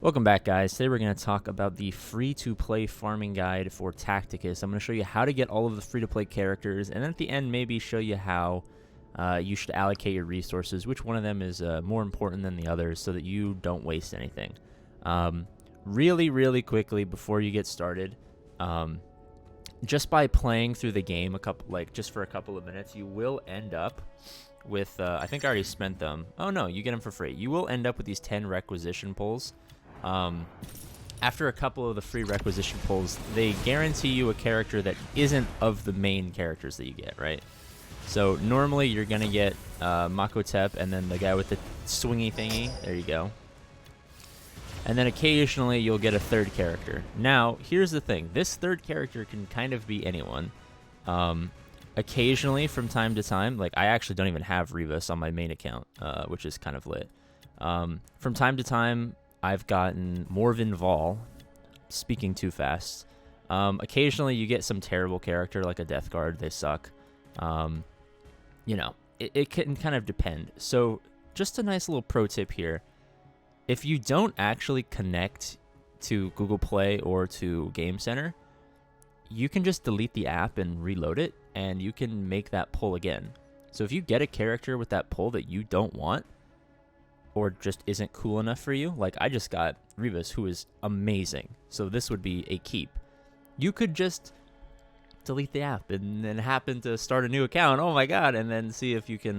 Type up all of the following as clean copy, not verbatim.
Welcome back, guys. Today we're going to talk about the free-to-play farming guide for Tacticus. I'm going to show you how to get all of the free-to-play characters, and then at the end maybe show you how you should allocate your resources, which one of them is more important than the others so that you don't waste anything. Really quickly before you get started, just by playing through the game just for a couple of minutes, you will end up with, I think I already spent them. Oh no, you get them for free. You will end up with these 10 requisition pulls. After a couple of the free requisition pulls, they guarantee you a character that isn't of the main characters that you get, right? So normally you're going to get Makotep and then the guy with the swingy thingy. There you go. And then occasionally you'll get a third character. Now, here's the thing. This third character can kind of be anyone. Occasionally, from time to time, like I actually don't even have Revis on my main account, which is kind of lit. From time to time, I've gotten Morvin Vol, speaking too fast. Occasionally you get some terrible character like a Death Guard. They suck. You know, it can kind of depend. So just a nice little pro tip here. If you don't actually connect to Google Play or to Game Center, you can just delete the app and reload it, and you can make that pull again. So if you get a character with that pull that you don't want, or just isn't cool enough for you, like I just got Revis, who is amazing, so this would be a keep. You could just delete the app and then happen to start a new account, oh my god, and then see if you can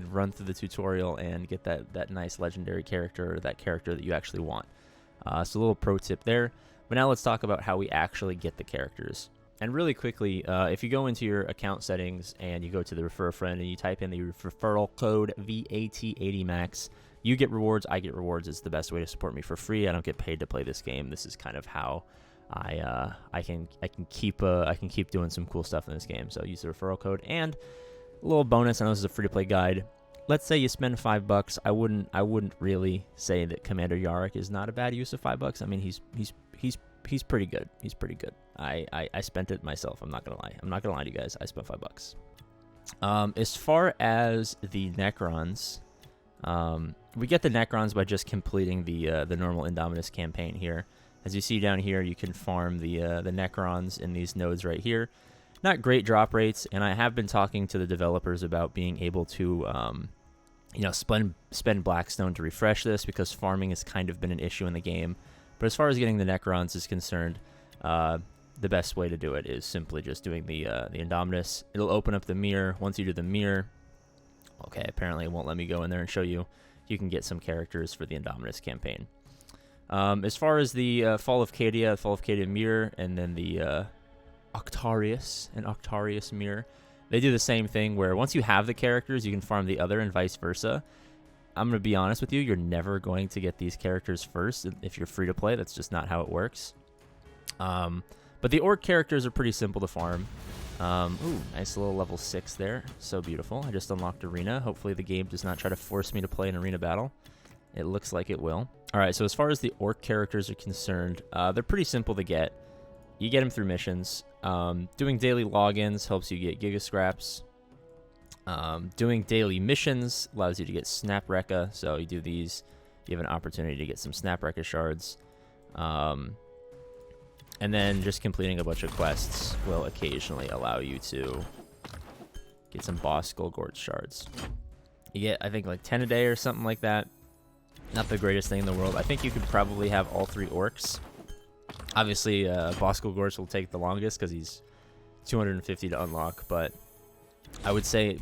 run through the tutorial and get that nice legendary character, or that character that you actually want. So a little pro tip there. But now let's talk about how we actually get the characters. And really quickly, if you go into your account settings and you go to the refer a friend and you type in the referral code VAT80max, you get rewards, I get rewards. It's the best way to support me for free. I don't get paid to play this game. This is kind of how I can keep doing some cool stuff in this game. So use the referral code. And a little bonus, I know this is a free to play guide. Let's say you spend $5. I wouldn't really say that Commander Yarrick is not a bad use of $5. I mean, he's pretty good. He's pretty good. I spent it myself. I'm not gonna lie. I'm not gonna lie to you guys. I spent $5. As far as the Necrons, we get the Necrons by just completing the normal Indominus campaign here. As you see down here, you can farm the Necrons in these nodes right here. Not great drop rates, and I have been talking to the developers about being able to, spend Blackstone to refresh this, because farming has kind of been an issue in the game. But as far as getting the Necrons is concerned, the best way to do it is simply just doing the Indominus. It'll open up the mirror. Once you do the mirror, okay, apparently it won't let me go in there and show you. You can get some characters for the Indominus campaign. As far as the Fall of Cadia mirror, and then the Octarius mirror, they do the same thing where once you have the characters, you can farm the other and vice versa. I'm going to be honest with you, you're never going to get these characters first if you're free to play. That's just not how it works. But the orc characters are pretty simple to farm. Ooh, nice little level 6 there. So beautiful. I just unlocked arena. Hopefully the game does not try to force me to play an arena battle. It looks like it will. Alright, so as far as the orc characters are concerned, they're pretty simple to get. You get them through missions. Doing daily logins helps you get Giga Scraps. Doing daily missions allows you to get Snap Rekka. So you do these, you have an opportunity to get some Snap Rekka shards. And then just completing a bunch of quests will occasionally allow you to get some Boss Skullgort shards. You get, I think, like 10 a day or something like that. Not the greatest thing in the world. I think you could probably have all 3 orcs. Obviously, Boss Skullgort will take the longest because he's 250 to unlock, but I would say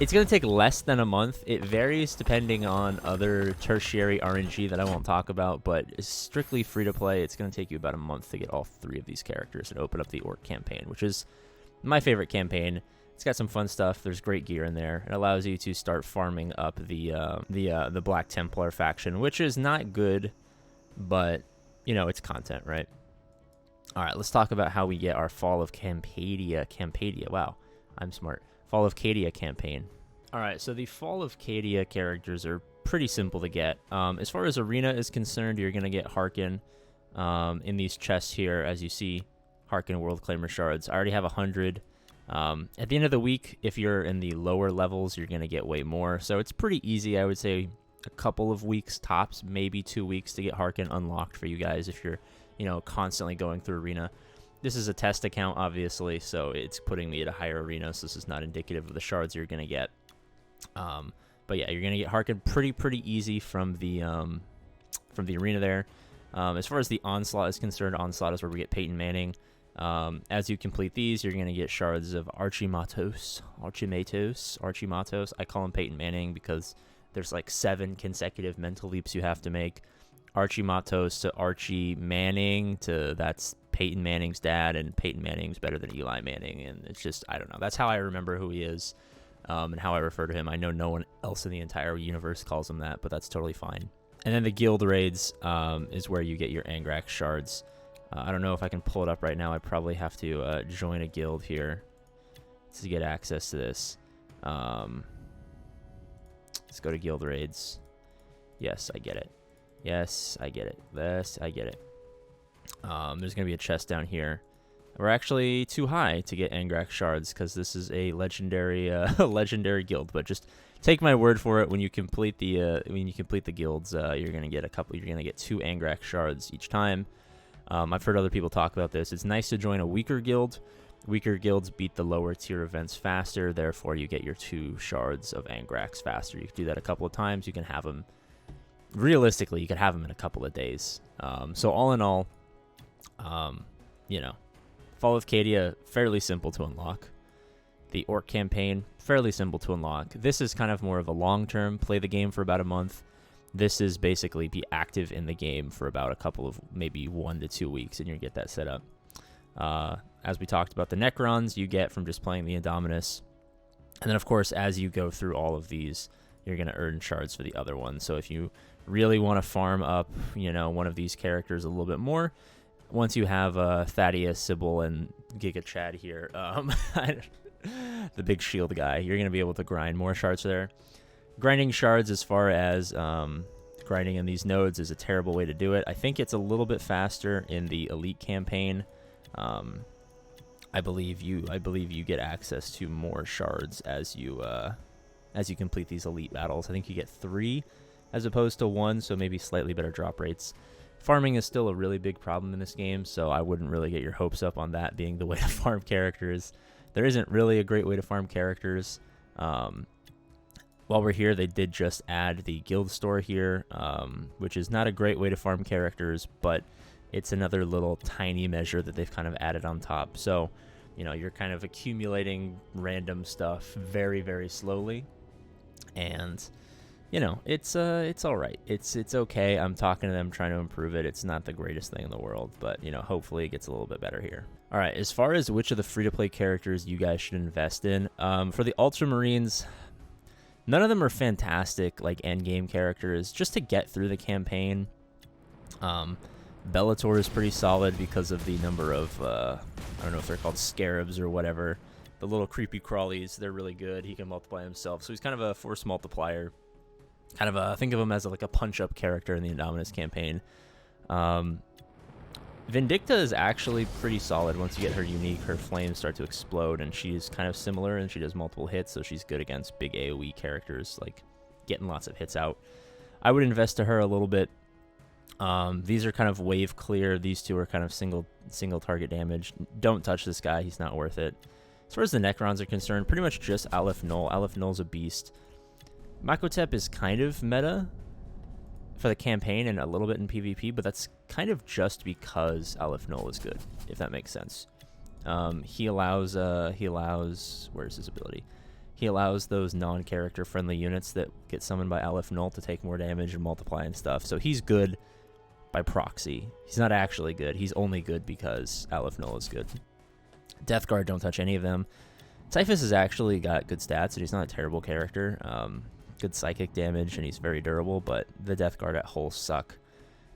it's going to take less than a month. It varies depending on other tertiary RNG that I won't talk about, but it's strictly free to play. It's going to take you about a month to get all 3 of these characters and open up the orc campaign, which is my favorite campaign. It's got some fun stuff. There's great gear in there. It allows you to start farming up the Black Templar faction, which is not good, but you know, it's content, right? All right, let's talk about how we get our Fall of Camphadia. Wow, I'm smart. Fall of Cadia campaign. All right, so the Fall of Cadia characters are pretty simple to get. As far as arena is concerned, you're going to get Harkin in these chests here, as you see, Harkin World Claimer shards. I already have 100. At the end of the week, if you're in the lower levels, you're going to get way more. So it's pretty easy, I would say. a couple of weeks tops, maybe 2 weeks to get Harkin unlocked for you guys if you're, constantly going through arena. This is a test account, obviously, so it's putting me at a higher arena, so this is not indicative of the shards you're going to get. But yeah, you're going to get Harkin pretty easy from the arena there. As far as the Onslaught is concerned, Onslaught is where we get Peyton Manning. As you complete these, you're going to get shards of Archimatos. I call him Peyton Manning because there's like 7 consecutive mental leaps you have to make. Archimatos to Archie Manning to that's Peyton Manning's dad, and Peyton Manning's better than Eli Manning. And it's just, I don't know. That's how I remember who he is, and how I refer to him. I know no one else in the entire universe calls him that, but that's totally fine. And then the guild raids is where you get your Angrax shards. I don't know if I can pull it up right now. I probably have to join a guild here to get access to this. Let's go to guild raids. Yes, I get it. Yes, I get it. Yes, I get it. There's going to be a chest down here. We're actually too high to get Angrax shards because this is a legendary legendary guild. But just take my word for it. When you complete the guilds, you're going to get a couple. You're going to get 2 Angrax shards each time. I've heard other people talk about this. It's nice to join a weaker guild. Weaker guilds beat the lower tier events faster. Therefore, you get your 2 shards of Angrax faster. You can do that a couple of times. You can have them. Realistically, you could have them in a couple of days. So all in all, Fall of Cadia, fairly simple to unlock. The Orc campaign, fairly simple to unlock. This is kind of more of a long-term, play the game for about a month. This is basically be active in the game for about a couple of, maybe 1 to 2 weeks, and you get that set up. As we talked about, the Necrons you get from just playing the Indominus. And then, of course, as you go through all of these, you're going to earn shards for the other ones. So if you really want to farm up, one of these characters a little bit more, once you have Thaddeus, Sybil, and Giga Chad here, the big shield guy, you're going to be able to grind more shards there. Grinding shards as far as grinding in these nodes is a terrible way to do it. I think it's a little bit faster in the Elite campaign. I believe you get access to more shards as you complete these Elite battles. I think you get 3 as opposed to 1, so maybe slightly better drop rates. Farming is still a really big problem in this game, so I wouldn't really get your hopes up on that being the way to farm characters. There isn't really a great way to farm characters. While we're here, they did just add the guild store here, which is not a great way to farm characters, but it's another little tiny measure that they've kind of added on top. So, you're kind of accumulating random stuff very, very slowly, and it's all right. It's okay. I'm talking to them, trying to improve it. It's not the greatest thing in the world, but hopefully it gets a little bit better here. All right, as far as which of the free-to-play characters you guys should invest in, for the Ultramarines, none of them are fantastic, like endgame characters. Just to get through the campaign, Bellator is pretty solid because of the number of I don't know if they're called scarabs or whatever. The little creepy crawlies, they're really good. He can multiply himself, so he's kind of a force multiplier. Kind of think of him as like a punch-up character in the Indominus campaign. Vindicta is actually pretty solid. Once you get her unique, her flames start to explode, and she's kind of similar, and she does multiple hits, so she's good against big AoE characters, like getting lots of hits out. I would invest to her a little bit. These are kind of wave clear. These 2 are kind of single target damage. Don't touch this guy. He's not worth it. As far as the Necrons are concerned, pretty much just Aleph Null. Aleph Null's a beast. Makotep is kind of meta for the campaign and a little bit in PvP, but that's kind of just because Aleph Null is good, if that makes sense. He allows, where's his ability? He allows those non-character friendly units that get summoned by Aleph Null to take more damage and multiply and stuff. So he's good by proxy. He's not actually good. He's only good because Aleph Null is good. Death Guard, don't touch any of them. Typhus has actually got good stats, and he's not a terrible character. Good psychic damage, and he's very durable, but the Death Guard at whole suck.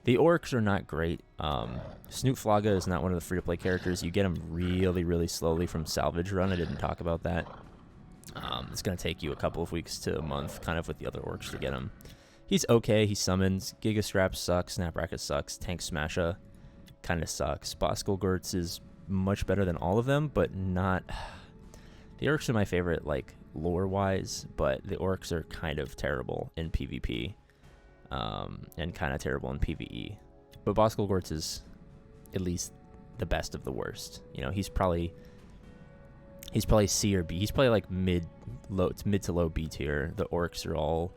The Orcs are not great. Snoot Flaga is not one of the free-to-play characters. You get him really, really slowly from Salvage Run. I didn't talk about that. It's going to take you a couple of weeks to a month, kind of with the other Orcs, to get him. He's okay. He summons. Giga Scrap sucks. Snap Racket sucks. Tank Smasher kind of sucks. Bosco Gertz is much better than all of them, but not... The Orcs are my favorite, like, lore-wise, but the Orcs are kind of terrible in PvP. and kind of terrible in PvE. But Boss Golgorts is at least the best of the worst. You know, he's probably C or B. He's probably like mid to low B tier. The orcs are all,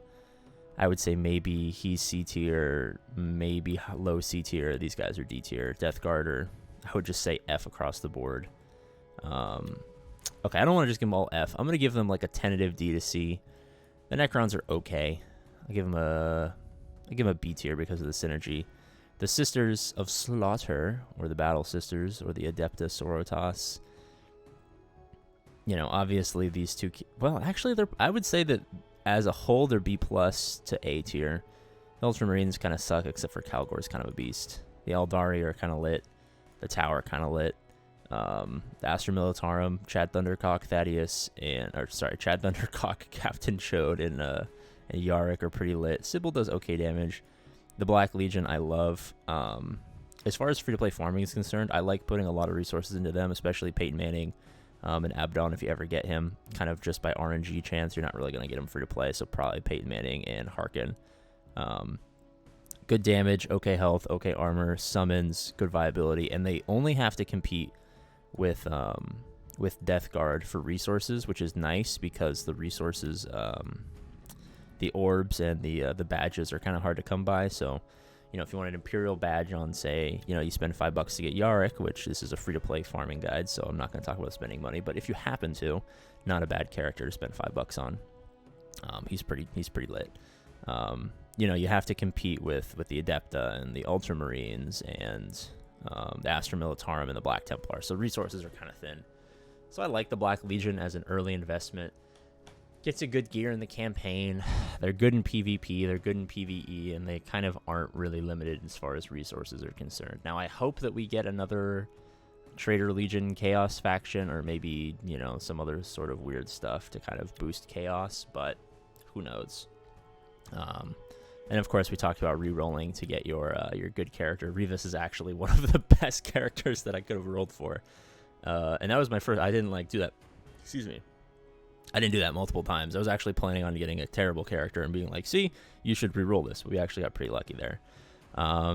I would say maybe he's C tier, maybe low C tier. These guys are D tier. Death Guard, or I would just say F across the board. Okay, I don't want to just give them all F. I'm gonna give them like a tentative D to C. The Necrons are okay. I give them a B tier because of the synergy. The Sisters of Slaughter, or the Battle Sisters, or the Adepta Sororitas. You know, obviously these two. Well, actually, I would say that as a whole, they're B plus to A tier. The Ultramarines kind of suck, except for Calgor's kind of a beast. The Eldari are kind of lit. The Tower kind of lit. The Astra Militarum, Chad Thundercock, Thaddeus, Chad Thundercock, Captain Chode, and Yarick are pretty lit. Sybil does okay damage. The Black Legion I love. As far as free-to-play farming is concerned, I like putting a lot of resources into them, especially Peyton Manning and Abaddon if you ever get him. Kind of just by RNG chance, you're not really going to get him free-to-play, so probably Peyton Manning and Harkin. Good damage, okay health, okay armor, summons, good viability, and they only have to compete with Death Guard for resources, which is nice because the resources, the orbs and the badges are kind of hard to come by. So, you know, if you want an Imperial badge on, say, you know, you spend $5 to get Yarick, which this is a free-to-play farming guide, so I'm not going to talk about spending money. But if you happen to, not a bad character to spend $5 on. He's pretty lit. You know, you have to compete with the Adepta and the Ultramarines and the Astra Militarum and the Black Templar. So resources are kind of thin. So I like the Black Legion as an early investment. Gets a good gear in the campaign. They're good in PvP, they're good in PvE, and they kind of aren't really limited as far as resources are concerned. Now, I hope that we get another Traitor Legion Chaos faction, or maybe, you know, some other sort of weird stuff to kind of boost Chaos, but who knows. And of course, we talked about re-rolling to get your good character. Revis is actually one of the best characters that I could have rolled for. And that was my first. I didn't do that. Excuse me. I didn't do that multiple times. I was actually planning on getting a terrible character and being like, see, you should re-roll this. We actually got pretty lucky there.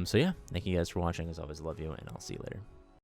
So yeah, thank you guys for watching. As always, love you, and I'll see you later.